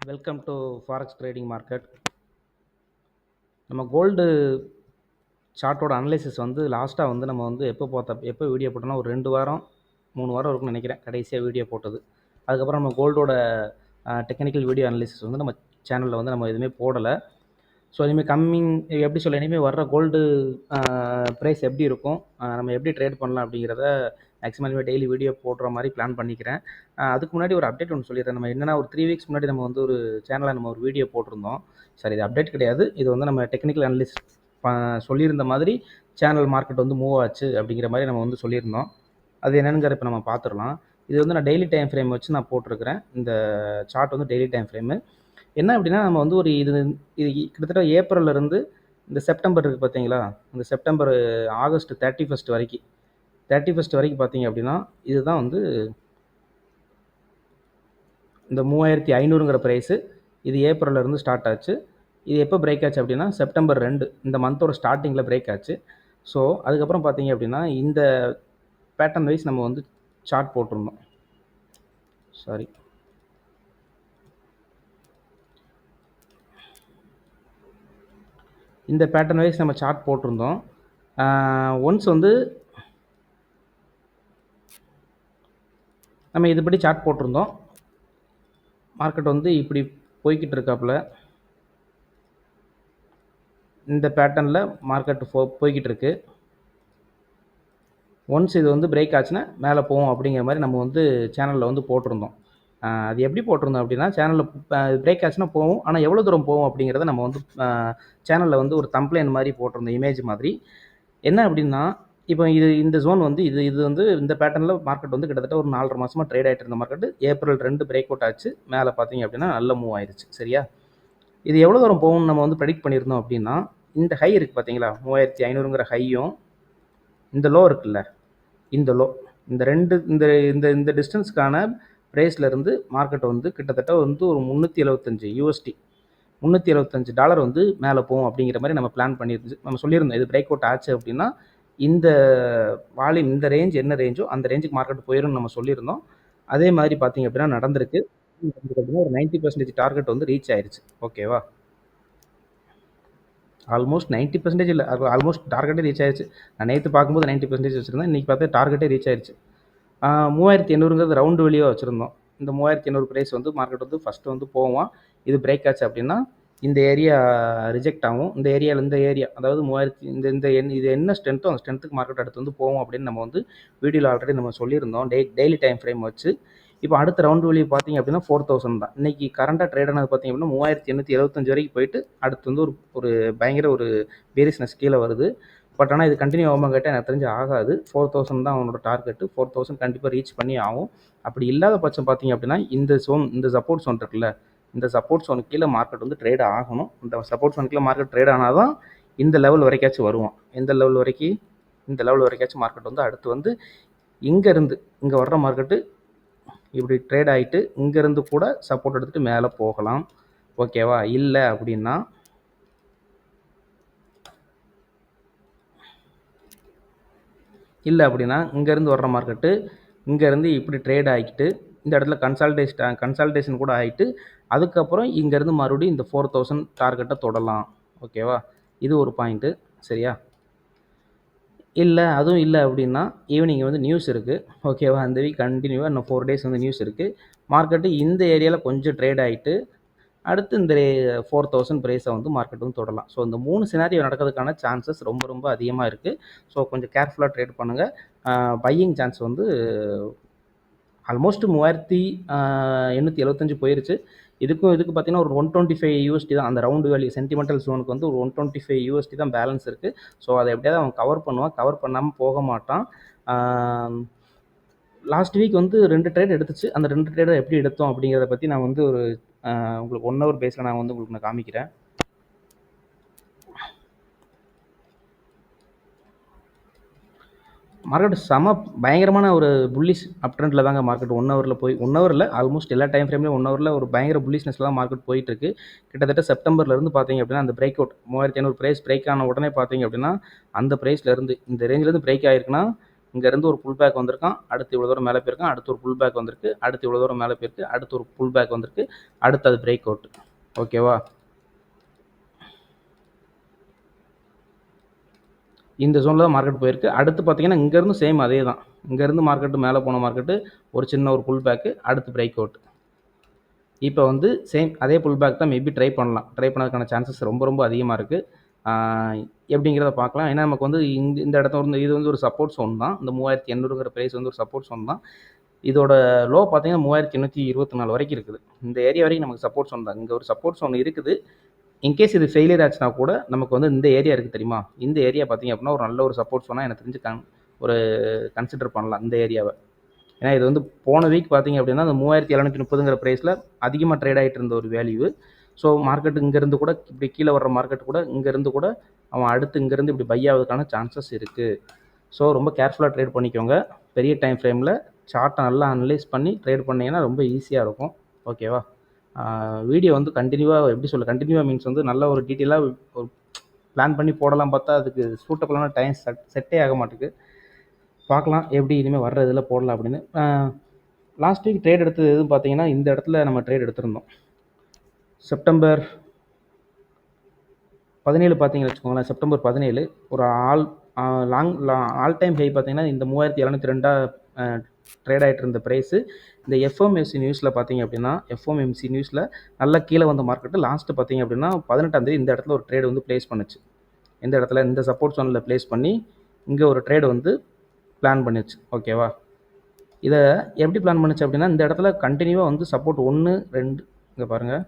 Welcome to forex trading market. நம்ம gold சார்ட்டோட analysis வந்து லாஸ்ட்டாக வந்து நம்ம வந்து எப்போ வீடியோ போட்டோம்னா ஒரு 2 வாரம் 3 வாரம் இருக்கும்னு நினைக்கிறேன் கடைசியாக வீடியோ போட்டது. அதுக்கப்புறம் நம்ம கோல்டோட டெக்னிக்கல் வீடியோ அனலைசிஸ் வந்து நம்ம சேனலில் வந்து நம்ம எதுவுமே போடலை. ஸோ இனிமேல் எப்படி சொல்ல இனிமேல் வர்ற கோல்டு ப்ரைஸ் எப்படி இருக்கும், நம்ம எப்படி ட்ரேட் பண்ணலாம் அப்படிங்கிறத மேக்ஸிமம் இனிமேல் டெய்லி வீடியோ போடுற மாதிரி பிளான் பண்ணிக்கிறேன். அதுக்கு முன்னாடி ஒரு அப்டேட் ஒன்று சொல்லிடுறேன். நம்ம என்னென்னா ஒரு 3 வீக்ஸ் முன்னாடி நம்ம வந்து ஒரு சேனலில் நம்ம ஒரு வீடியோ போட்டிருந்தோம். சரி, இது அப்டேட் கிடையாது, இது வந்து நம்ம டெக்னிக்கல் அனலிஸ்ட் சொல்லியிருந்த மாதிரி சேனல் மார்க்கெட் வந்து மூவ் ஆச்சு அப்படிங்கிற மாதிரி நம்ம வந்து சொல்லியிருந்தோம். அது என்னென்னுங்கிற இப்போ நம்ம பார்த்துடலாம். இது வந்து நான் டெய்லி டைம் ஃப்ரேம் வச்சு நான் போட்டிருக்கிறேன். இந்த சார்ட் வந்து டெய்லி டைம் ஃப்ரேமு. என்ன அப்படின்னா, நம்ம வந்து இது கிட்டத்தட்ட ஏப்ரல்லேருந்து இந்த செப்டம்பர் இருக்குது பார்த்தீங்களா, இந்த செப்டம்பர் ஆகஸ்ட் 31 வரைக்கும் பார்த்தீங்க அப்படின்னா, இதுதான் வந்து இந்த 3500ங்கிற ப்ரைஸு. இது ஏப்ரல்லேருந்து ஸ்டார்ட் ஆச்சு. இது எப்போ பிரேக் ஆச்சு அப்படின்னா செப்டம்பர் 2 இந்த மந்தோட ஸ்டார்டிங்கில் பிரேக் ஆச்சு. ஸோ அதுக்கப்புறம் பார்த்தீங்க அப்படின்னா இந்த பேட்டர்ன் வைஸ் நம்ம வந்து சார்ட் போட்டிருந்தோம். சாரி, இந்த பேட்டர்ன் வைஸ் நம்ம சார்ட் போட்டிருந்தோம். ஒன்ஸ் வந்து நம்ம இதுபடி சார்ட் போட்டிருந்தோம். மார்க்கெட் வந்து இப்படி போய்கிட்டு இருக்காப்புல, இந்த பேட்டர்னில் மார்க்கெட் போய்கிட்டு இருக்கு. ஒன்ஸ் இது வந்து பிரேக் ஆச்சுன்னா மேலே போவோம் அப்படிங்கிற மாதிரி நம்ம வந்து சேனலில் வந்து போட்டிருந்தோம். அது எப்படி போட்டிருந்தோம் அப்படின்னா, சேனலில் பிரேக் ஆச்சுன்னா போவோம், ஆனால் எவ்வளோ தூரம் போவோம் அப்படிங்கிறத நம்ம வந்து சேனலில் வந்து ஒரு தம்ப்ளைன் மாதிரி போட்டிருந்தோம், இமேஜ் மாதிரி. என்ன அப்படின்னா, இப்போ இந்த ஜோன் வந்து இது வந்து இந்த பேட்டர்னில் மார்க்கெட் வந்து கிட்டத்தட்ட ஒரு 4.5 மாதமாக ட்ரேட் ஆகிட்டு இருந்த மார்க்கெட் ஏப்ரல் 2 பிரேக் அவுட் ஆச்சு. மேலே பார்த்தீங்க அப்படின்னா நல்ல மூவ் ஆயிடுச்சு. சரியா, இது எவ்வளோ தூரம் போகும்னு நம்ம வந்து ப்ரெடிக்ட் பண்ணியிருந்தோம் அப்படின்னா, இந்த ஹை இருக்குது பார்த்தீங்களா 3500ங்கிற ஹையும் இந்த லோ இருக்குல்ல, இந்த லோ, இந்த ரெண்டு இந்த டிஸ்டன்ஸ்க்கான ப்ரைஸ்லேருந்து மார்க்கெட் வந்து கிட்டத்தட்ட வந்து ஒரு $375 $375 வந்து மேலே போகும் அப்படிங்கிற மாதிரி நம்ம பிளான் பண்ணியிருந்து நம்ம சொல்லியிருந்தோம். இது பிரேக் அவுட் ஆச்சு அப்படின்னா இந்த வால்யூம் இந்த ரேஞ்ச் என்ன ரேஞ்சோ அந்த ரேஞ்சுக்கு மார்க்கெட் போயிடும்னு நம்ம சொல்லியிருந்தோம். அதே மாதிரி பார்த்தீங்க அப்படின்னா நடந்திருக்கு. ஒரு 90% டார்கெட் வந்து ரீச் ஆயிடுச்சு. ஓகேவா, ஆல்மோஸ்ட் 90% இல்லை, ஆல்மோஸ்ட் டார்கெட்டே ரீச் ஆயிடுச்சு. நான் நேற்று பார்க்கும்போது 90% வச்சுருந்தேன், இன்றைக்கி பார்த்தா டார்கெட்டே ரீச் ஆயிடுச்சு. 3800ங்கிறது ரவுண்டு வெளியாக வச்சுருந்தோம். இந்த 3800 ப்ரைஸ் வந்து மார்க்கெட் வந்து ஃபஸ்ட்டு வந்து போவோம். இது பிரேக் ஆச்சு அப்படின்னா இந்த ஏரியா ரிஜெக்ட் ஆகும். இந்த ஏரியா அதாவது 3000 இது என்ன ஸ்ட்ரென்த்தோ அந்த ஸ்ட்ரென்த்துக்கு மார்க்கெட் அடுத்து வந்து போவோம் அப்படின்னு நம்ம வந்து வீடியோவில் ஆல்ரெடி நம்ம சொல்லியிருந்தோம், டெய்லி டைம் ஃப்ரேம் வச்சு. இப்போ அடுத்த ரவுண்டு வெளியே பார்த்தீங்க அப்படின்னா 4000 தான். இன்றைக்கி கரண்டாக ட்ரேட் ஆனது பார்த்தீங்க அப்படின்னா 3875 வரைக்கும் போயிட்டு அடுத்து வந்து ஒரு பயங்கர ஒரு பேரிஸ்னஸ் கீழே வருது. பட் ஆனால் இது கண்டினியூ ஆகாமல் கேட்டால் எனக்கு தெரிஞ்சு ஆகாது. 4000 தான் அவனோட டார்கெட்டு. 4000 கண்டிப்பாக ரீச் பண்ணி ஆகும். அப்படி இல்லாத பட்சம் பார்த்தீங்க அப்படின்னா இந்த சப்போர்ட் ஜோன் இருக்குல்ல, இந்த சப்போர்ட் ஜோன் கீழே மார்க்கெட் வந்து ட்ரேட் ஆகணும். இந்த சப்போர்ட் ஜோன் கீழே மார்க்கெட் ட்ரேட் ஆனால் தான் இந்த லெவல் வரைக்காச்சும் வருவோம். எந்த லெவல் வரைக்கும்? இந்த லெவல் வரைக்காச்சும் மார்க்கெட் வந்து அடுத்து வந்து இங்கேருந்து இங்கே வர்ற மார்க்கெட்டு இப்படி ட்ரேட் ஆகிட்டு இங்கேருந்து கூட சப்போர்ட் எடுத்துகிட்டு மேலே போகலாம். ஓகேவா, இல்லை அப்படின்னா இங்கேருந்து வர்ற மார்க்கெட்டு இங்கேருந்து இப்படி ட்ரேட் ஆகிட்டு இந்த இடத்துல கன்சால்டேஷன் கூட ஆகிட்டு அதுக்கப்புறம் இங்கேருந்து மறுபடியும் இந்த 4000 டார்கெட்டை தொடலாம். ஓகேவா, இது ஒரு பாயிண்ட்டு. சரியா, அதுவும் இல்லை அப்படின்னா ஈவினிங் வந்து நியூஸ் இருக்குது. ஓகேவா, அந்த வீக் கண்டினியூவாக இன்னும் 4 டேஸ் வந்து நியூஸ் இருக்குது. மார்க்கெட்டு இந்த ஏரியாவில் கொஞ்சம் ட்ரேட் ஆகிட்டு அடுத்து இந்த 4000 ப்ரைஸை வந்து மார்க்கெட் வந்து தொடலாம். ஸோ இந்த 3 சினாரியோ நடக்கிறதுக்கான சான்சஸ் ரொம்ப ரொம்ப அதிகமாக இருக்குது. ஸோ கொஞ்சம் கேர்ஃபுல்லாக ட்ரேட் பண்ணுங்கள். பையிங் சான்ஸ் வந்து ஆல்மோஸ்ட் 3875 போயிருச்சு. இதுக்கு பார்த்தீங்கன்னா ஒரு $125 தான் அந்த ரவுண்டு வேல்யூ. சென்டிமெண்டல் ஜோனுக்கு வந்து ஒரு $125 தான் பேலன்ஸ் இருக்குது. ஸோ அதை எப்படியாவது அவன் கவர் பண்ணுவான், கவர் பண்ணாமல் போக மாட்டான். லாஸ்ட் வீக் வந்து 2 ட்ரேட் எடுத்துச்சு. அந்த 2 ட்ரேடை எப்படி எடுத்தோம் அப்படிங்கிறத பற்றி நான் வந்து உங்களுக்கு 1 ஹவர் பேஸில் நான் வந்து உங்களுக்கு காமிக்கிறேன். மார்க்கெட் பயங்கரமான ஒரு புல்லிஷ் அப் ட்ரெண்டில் தாங்க மார்க்கெட் 1 ஹவரில் ஆல்மோஸ்ட் எல்லா டைம் ஃப்ரேம்லேயும் 1 ஹவரில் ஒரு பயங்கர புல்லிஷ்னஸில் தான் மார்க்கெட் போயிட்டுருக்கு. கிட்டத்தட்ட செப்டம்பர்லேருந்து பார்த்தீங்க அப்படின்னா அந்த பிரேக் அவுட் 3500 ப்ரைஸ் பிரேக் ஆன உடனே பார்த்தீங்க அப்படின்னா அந்த ப்ரைஸ்லேருந்து இந்த ரேஞ்சிலேருந்து பிரேக் ஆகிருக்குன்னா இங்கேருந்து ஒரு புல் பேக் வந்திருக்கான், அடுத்து இவ்வளோ தூரம் மேலே போயிருக்கான், அடுத்து ஒரு புல் பேக் வந்திருக்கு, அடுத்து இவ்வளோ தூரம் மேலே போயிருக்கு, அடுத்து ஒரு புல் பேக் வந்திருக்கு, அடுத்து அது பிரேக் அவுட். ஓகேவா? இந்த ஜோனில் தான் மார்க்கெட் போயிருக்கு. அடுத்து பார்த்தீங்கன்னா இங்கேருந்து சேம் அதே தான். இங்கேருந்து மார்க்கெட்டு மேலே போன மார்க்கெட்டு ஒரு சின்ன ஒரு புல் பேக்கு, அடுத்து பிரேக் அவுட். இப்போ வந்து சேம் அதே புல் பேக் தான் மேபி ட்ரை பண்ணலாம். ட்ரை பண்ணதுக்கான சான்சஸ் ரொம்ப ரொம்ப அதிகமாக இருக்குது. எப்படிங்கிறத பார்க்கலாம். ஏன்னா நமக்கு வந்து இந்த இடத்துல வந்து இது வந்து ஒரு சப்போர்ட் ஸோன் தான். இந்த 3800ங்கிற ப்ரைஸ் வந்து ஒரு சப்போர்ட் ஸோன் தான். இதோட லோ பார்த்தீங்கன்னா 3824 வரைக்கும் இருக்குது. இந்த ஏரியா வரைக்கும் நமக்கு சப்போர்ட் ஸோன் தான். இங்கே ஒரு சப்போர்ட் ஸோன் இருக்குது. இன்கேஸ் இது ஃபெயிலியர் ஆச்சுன்னா கூட நமக்கு வந்து இந்த ஏரியா இருக்குது தெரியுமா? இந்த ஏரியா பார்த்தீங்க அப்படின்னா ஒரு நல்ல ஒரு சப்போர்ட் ஸோனாக எனக்கு தெரிஞ்சு ஒரு கன்சிடர் பண்ணலாம் இந்த ஏரியாவை. ஏன்னா இது வந்து போன வீக் பார்த்தீங்க அப்படின்னா அந்த 3730ங்கிற ப்ரைஸில் அதிகமாக ட்ரேட் ஆகிட்டு இருந்த ஒரு வேல்யூ. ஸோ மார்க்கெட் இங்கேருந்து கூட இப்படி கீழே வர்ற மார்க்கெட் கூட இங்கேருந்து கூட அவன் அடுத்து இங்கேருந்து இப்படி பை ஆகிறதுக்கான சான்சஸ் இருக்குது. ஸோ ரொம்ப கேர்ஃபுல்லாக ட்ரேட் பண்ணிக்கோங்க. பெரிய டைம் ஃப்ரேமில் சார்ட்டை நல்லா அனலைஸ் பண்ணி ட்ரேட் பண்ணிங்கன்னா ரொம்ப ஈஸியாக இருக்கும். ஓகேவா? வீடியோ வந்து கண்டினியூவாக எப்படி சொல்ல, கண்டினியூவாக மீன்ஸ் வந்து நல்ல ஒரு டீட்டெயிலாக ஒரு பிளான் பண்ணி போடலாம் பார்த்தா அதுக்கு சூட்டபுளான டைம் செட்டே ஆக மாட்டேங்குது. பார்க்கலாம் எப்படி இனிமேல் வர்ற இதில் போடலாம் அப்படின்னு. லாஸ்ட் வீக் ட்ரேட் எடுத்தது எதுவும் பார்த்தீங்கன்னா இந்த இடத்துல நம்ம ட்ரேட் எடுத்திருந்தோம். செப்டம்பர் 17 பார்த்தீங்கன்னு வச்சுக்கோங்களேன். செப்டம்பர் 17 ஒரு ஆல் டைம் ஹை பார்த்தீங்கன்னா இந்த 3702 ட்ரேட் ஆகிட்டு இருந்த ப்ரைஸு இந்த எஃப்எம்எஸ்சி நியூஸில் பார்த்தீங்க அப்படின்னா எஃப்எம்எம்சி நியூஸில் நல்லா கீழே வந்த மார்க்கெட்டு லாஸ்ட்டு பார்த்தீங்க அப்படின்னா 18ஆம் தேதி இந்த இடத்துல ஒரு ட்ரேடு வந்து ப்ளேஸ் பண்ணுச்சு. இந்த இடத்துல இந்த சப்போர்ட் ஜோனில் ப்ளேஸ் பண்ணி இங்கே ஒரு ட்ரேடு வந்து பிளான் பண்ணிச்சு. ஓகேவா? இதை எப்படி பிளான் பண்ணுச்சு அப்படின்னா இந்த இடத்துல கண்டினியூவாக வந்து சப்போர்ட் 1 2 இங்கே பாருங்கள்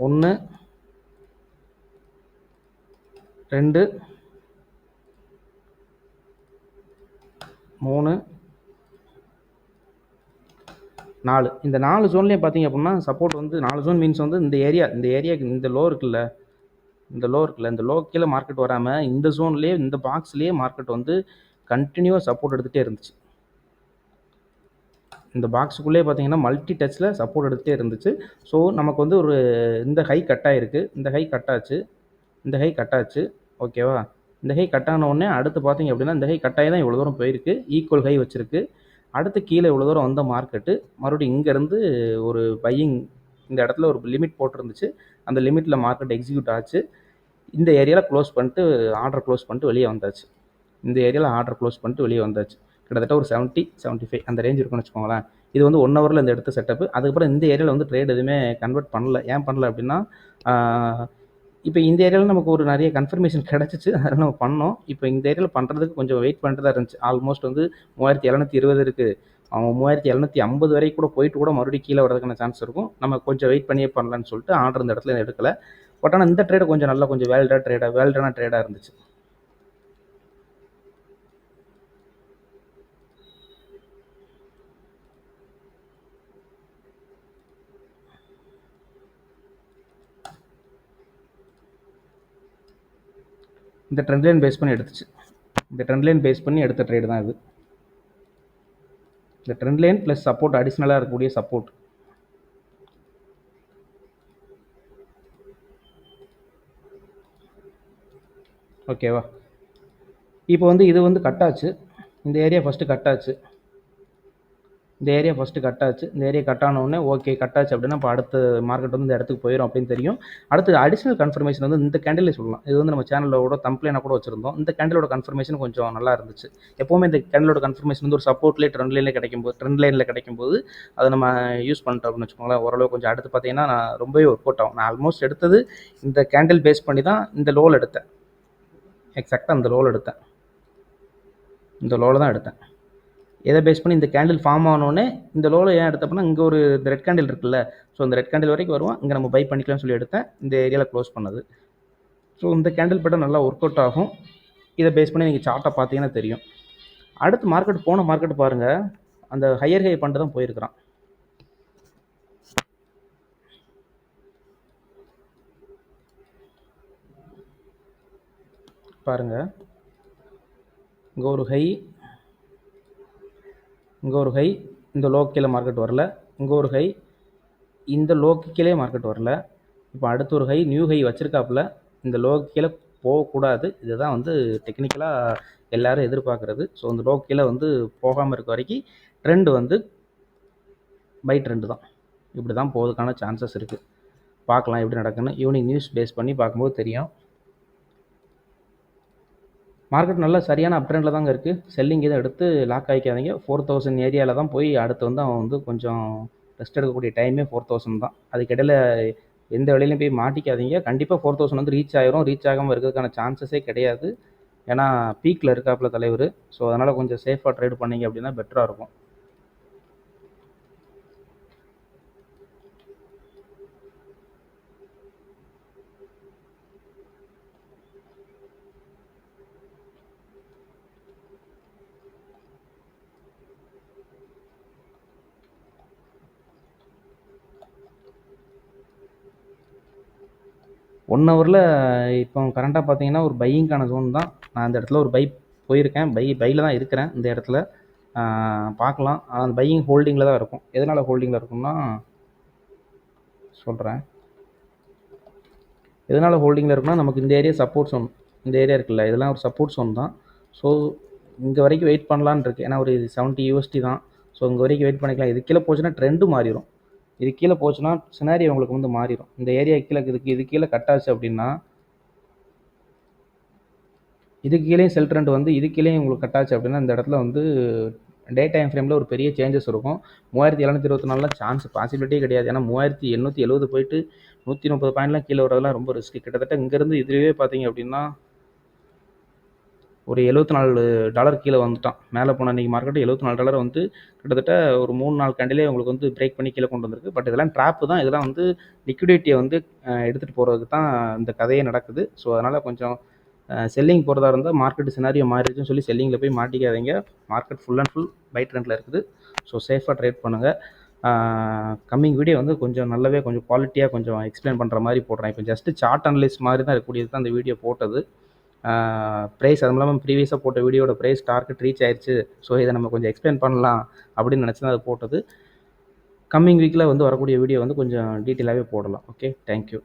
1 2 3 4 இந்த 4 ஜோன்லேயும் பார்த்தீங்க அப்படின்னா சப்போர்ட் வந்து 4 ஜோன் மீன்ஸ் வந்து இந்த ஏரியாவுக்கு இந்த லோ இருக்குல்ல, இந்த லோ கீழே மார்க்கெட் வராமல் இந்த ஜோன்லேயே இந்த பாக்ஸ்லேயே மார்க்கெட் வந்து கண்டினியூவாக சப்போர்ட் எடுத்துகிட்டே இருந்துச்சு. இந்த பாக்ஸுக்குள்ளேயே பார்த்தீங்கன்னா மல்டி டச்சில் சப்போர்ட் எடுத்துகிட்டே இருந்துச்சு. ஸோ நமக்கு வந்து ஒரு இந்த ஹை கட் ஆகிருக்கு, இந்த ஹை கட் ஆச்சு. ஓகேவா? இந்த ஹை கட் ஆன உடனே அடுத்து பார்த்தீங்க அப்படின்னா இந்த ஹை கட் ஆகி தான் இவ்வளோ தூரம் போயிருக்கு, ஈக்குவல் ஹை வச்சுருக்கு. அடுத்து கீழே இவ்வளோ தூரம் வந்த மார்க்கெட்டு மறுபடியும் இங்கேருந்து ஒரு பையிங் இந்த இடத்துல ஒரு லிமிட் போட்டிருந்துச்சு. அந்த லிமிட்டில் மார்க்கெட் எக்ஸிக்யூட் ஆச்சு. இந்த ஏரியாவில் ஆர்டர் க்ளோஸ் பண்ணிட்டு வெளியே வந்தாச்சு. கிட்டத்தட்ட ஒரு 70-75 அந்த ரேஞ்ச் இருக்குன்னு வச்சுக்கோங்களேன். இது வந்து 1 ஹவரில் இந்த எடுத்த செட்டப்பு. அதுக்கப்புறம் இந்த ஏரியாவில் வந்து ட்ரேட் எதுவுமே கன்வெர்ட் பண்ணல. ஏன் பண்ணல அப்படின்னா இப்போ இந்த ஏரியாவில் நமக்கு ஒரு நிறைய கன்ஃபர்மேஷன் கிடச்சிச்சு, அதனால் நம்ம பண்ணோம். இப்போ இந்த ஏரியாவில் பண்ணுறதுக்கு கொஞ்சம் வெயிட் பண்ணிட்டு தான் இருந்துச்சு. ஆல்மோஸ்ட் வந்து 3720 இருக்குது. அவங்க 3750 வரைக்கும் கூட போயிட்டு கூட மறுபடியும் கீழே வரதுக்கான சான்ஸ் இருக்கும். நம்ம கொஞ்சம் வெயிட் பண்ணியே பண்ணலான்னு சொல்லிட்டு ஆர்டர் இந்த இடத்துல எடுக்கலை. பட் ஆனால் இந்த ட்ரேடு கொஞ்சம் நல்லா கொஞ்சம் வேல்டான ட்ரேடாக இருந்துச்சு. இந்த ட்ரெண்ட் லைன் பேஸ் பண்ணி எடுத்த ட்ரேடு தான் இது. இந்த ட்ரெண்ட் லைன் ப்ளஸ் சப்போர்ட் அடிஷ்னலாக இருக்கக்கூடிய சப்போர்ட். ஓகேவா? இப்போ வந்து இது வந்து கட் ஆச்சு. இந்த ஏரியா ஃபஸ்ட்டு கட் ஆச்சு. இந்த ஏரியா கட் ஆனவுடனே ஓகே கட் ஆச்சு அப்படின்னா இப்போ அடுத்த மார்க்கெட் வந்து இந்த இடத்துக்கு போயிடும் அப்படின்னு தெரியும். அடுத்து அடிஷ்னல் கன்ஃபர்மேஷன் வந்து இந்த கேண்டிலே சொல்லலாம். இது வந்து நம்ம சேனலோட தம்ப்லைனாக கூட வச்சுருந்தோம். இந்த கேண்டிலோட கன்ஃபர்மேஷன் கொஞ்சம் நல்லா இருந்துச்சு. எப்போவுமே இந்த கேண்டிலோட கன்ஃபர்மேஷன் வந்து ஒரு சப்போர்ட்லேயே ட்ரெண்ட் லைனில் கிடைக்கும்போது அதை நம்ம யூஸ் பண்ணிட்டோம் அப்படின்னு வச்சுக்கோங்களேன். ஓரளவு கொஞ்சம் அடுத்து பார்த்தீங்கன்னா நான் ரொம்பவே ஒர்க் அவுட் ஆகும். நான் ஆல்மோஸ்ட் எடுத்தது இந்த கேண்டில் பேஸ் பண்ணி தான் இந்த லோவில் எடுத்தேன். எக்ஸாக்டாக இந்த லோவில் தான் எடுத்தேன். எதை பேஸ் பண்ணி இந்த கேண்டில் ஃபார்ம் ஆனோடனே இந்த லோவில் ஏன் எடுத்தப்போனா இங்கே ஒரு இந்த ரெட் கேண்டில் இருக்குல்ல, ஸோ இந்த ரெட் கேண்டில் வரைக்கும் வருவோம், இங்கே நம்ம பை பண்ணிக்கலாம்னு சொல்லி எடுத்தேன். இந்த ஏரியாவில் க்ளோஸ் பண்ணது. ஸோ இந்த கேண்டில் பேட்டர்ன் நல்லா ஒர்க் அவுட் ஆகும். இதை பேஸ் பண்ணி நீங்கள் சார்ட்டை பார்த்தீங்கன்னா தெரியும். அடுத்து மார்க்கெட் பாருங்கள், அந்த ஹையர் ஹை பண்ணிட்டு தான் போயிருக்கிறான். பாருங்கள், இங்கே ஒரு ஹை இந்த லோக்கு கீழே மார்க்கெட் வரல, இங்கே ஒரு ஹை இந்த லோக்கு கீழே மார்க்கெட் வரல. இப்போ அடுத்து ஒரு ஹை நியூ ஹை வச்சுருக்காப்புல, இந்த லோக்கு கீழே போகக்கூடாது. இதுதான் வந்து டெக்னிக்கலாக எல்லாரும் எதிர்பார்க்குறது. ஸோ இந்த லோ கீழே வந்து போகாமல் இருக்க வரைக்கும் ட்ரெண்ட் வந்து பை ட்ரெண்டு தான். இப்படி தான் போகிறதுக்கான சான்சஸ் இருக்குது. பார்க்கலாம் எப்படி நடக்குன்னு. ஈவினிங் நியூஸ் பேஸ் பண்ணி பார்க்கும்போது தெரியும். மார்க்கெட் நல்லா சரியான அப் ட்ரெண்டில் தாங்க இருக்குது. செல்லிங் இதை எடுத்து லாக் ஆகிக்காதீங்க. 4000 ஏரியாவில் தான் போய் அடுத்து வந்து அவன் வந்து கொஞ்சம் ரெஸ்ட் எடுக்கக்கூடிய டைமே 4000 தான். அதுக்கிடையில் எந்த வேலையிலையும் போய் மாட்டிக்காதீங்க. கண்டிப்பாக 4000 வந்து ரீச் ஆயிரும். ரீச் ஆகாமல் இருக்கிறதுக்கான சான்சஸே கிடையாது. ஏன்னா பீக்கில் இருக்காப்புல தலைவர். ஸோ அதனால் கொஞ்சம் சேஃபாக ட்ரேட் பண்ணிங்க அப்படின்னா பெட்டராக இருக்கும். ஒன் ஹவரில் இப்போ கரண்ட்டாக பார்த்தீங்கன்னா ஒரு பையிங்கான ஜோன் தான். நான் அந்த இடத்துல ஒரு பை போயிருக்கேன். பையில் தான் இருக்கிறேன் இந்த இடத்துல. பார்க்கலாம். ஆனால் அந்த பையிங் ஹோல்டிங்கில் தான் இருக்கும். எதனால் ஹோல்டிங்கில் இருக்கும்னா சொல்கிறேன். எதனால் ஹோல்டிங்கில் இருக்குன்னா நமக்கு இந்த ஏரியா சப்போர்ட் ஜோன், இந்த ஏரியா இருக்குல்ல, இதெல்லாம் ஒரு சப்போர்ட் ஜோன் தான். ஸோ இங்கே வரைக்கும் வெயிட் பண்ணலான்னு இருக்குது. ஏன்னா ஒரு $70 தான். ஸோ இங்கே வரைக்கும் வெயிட் பண்ணிக்கலாம். இது கீழே போச்சுன்னா ட்ரெண்டு மாறிடும். இது கீழே போச்சுன்னா சினாரியோ உங்களுக்கு வந்து மாறிடும். இந்த ஏரியா கீழே இது கீழே கட் ஆச்சு அப்படின்னா இது கீழே செல் ட்ரெண்ட் வந்து இது கீழே உங்களுக்கு கட் ஆச்சு அப்படின்னா இந்த இடத்துல வந்து டே டைம் ஃப்ரேமில் ஒரு பெரிய சேஞ்சஸ் இருக்கும். 3724 சான்ஸ் பாசிபிலிட்டியே கிடையாது. ஏன்னா 3870 போயிட்டு 130 பாயிண்ட்லாம் கீழே வரதெல்லாம் ரொம்ப ரிஸ்க். கிட்டத்தட்ட இங்கேருந்து இதுவே பார்த்தீங்க அப்படின்னா ஒரு $74 கீழே வந்துட்டான். மேலே போன அன்றைக்கி மார்க்கெட்டு $74 வந்து கிட்டத்தட்ட ஒரு 3-4 கேண்டிலே உங்களுக்கு வந்து பிரேக் பண்ணி கீழே கொண்டு வந்திருக்கு. பட் இதெல்லாம் ட்ராப்பு தான். இதெல்லாம் வந்து லிக்விடிட்டியை வந்து எடுத்துகிட்டு போகிறதுக்கு தான் இந்த கதையே நடக்குது. ஸோ அதனால் கொஞ்சம் செல்லிங் போகிறதா இருந்தால் மார்க்கெட் சினாரியோ மாறிடுச்சுன்னு சொல்லி செல்லிங்கில் போய் மாட்டிக்காதீங்க. Market full and full by ட்ரெண்டில் இருக்குது. ஸோ சேஃபாக ட்ரேட் பண்ணுங்கள். கம்மிங் வீடியோ வந்து கொஞ்சம் நல்லாவே கொஞ்சம் குவாலிட்டியாக கொஞ்சம் எக்ஸ்பிளைன் பண்ணுற மாதிரி போடுறேன். இப்போ ஜஸ்ட்டு சார்ட் அனலைஸ் மாதிரி தான் இருக்கக்கூடியது தான் அந்த வீடியோ போட்டது. ப்ரைஸ் அதுவும் இல்லாமல் ப்ரீவியஸாக போட்ட வீடியோட ப்ரைஸ் டார்கெட் ரீச் ஆயிடுச்சு. ஸோ இதை நம்ம கொஞ்சம் எக்ஸ்பிளைன் பண்ணலாம் அப்படின்னு நினச்சி தான் அதை போட்டது. கம்மிங் வீக்கில் வந்து வரக்கூடிய வீடியோ வந்து கொஞ்சம் டீட்டெயிலாகவே போடலாம். Okay, thank you.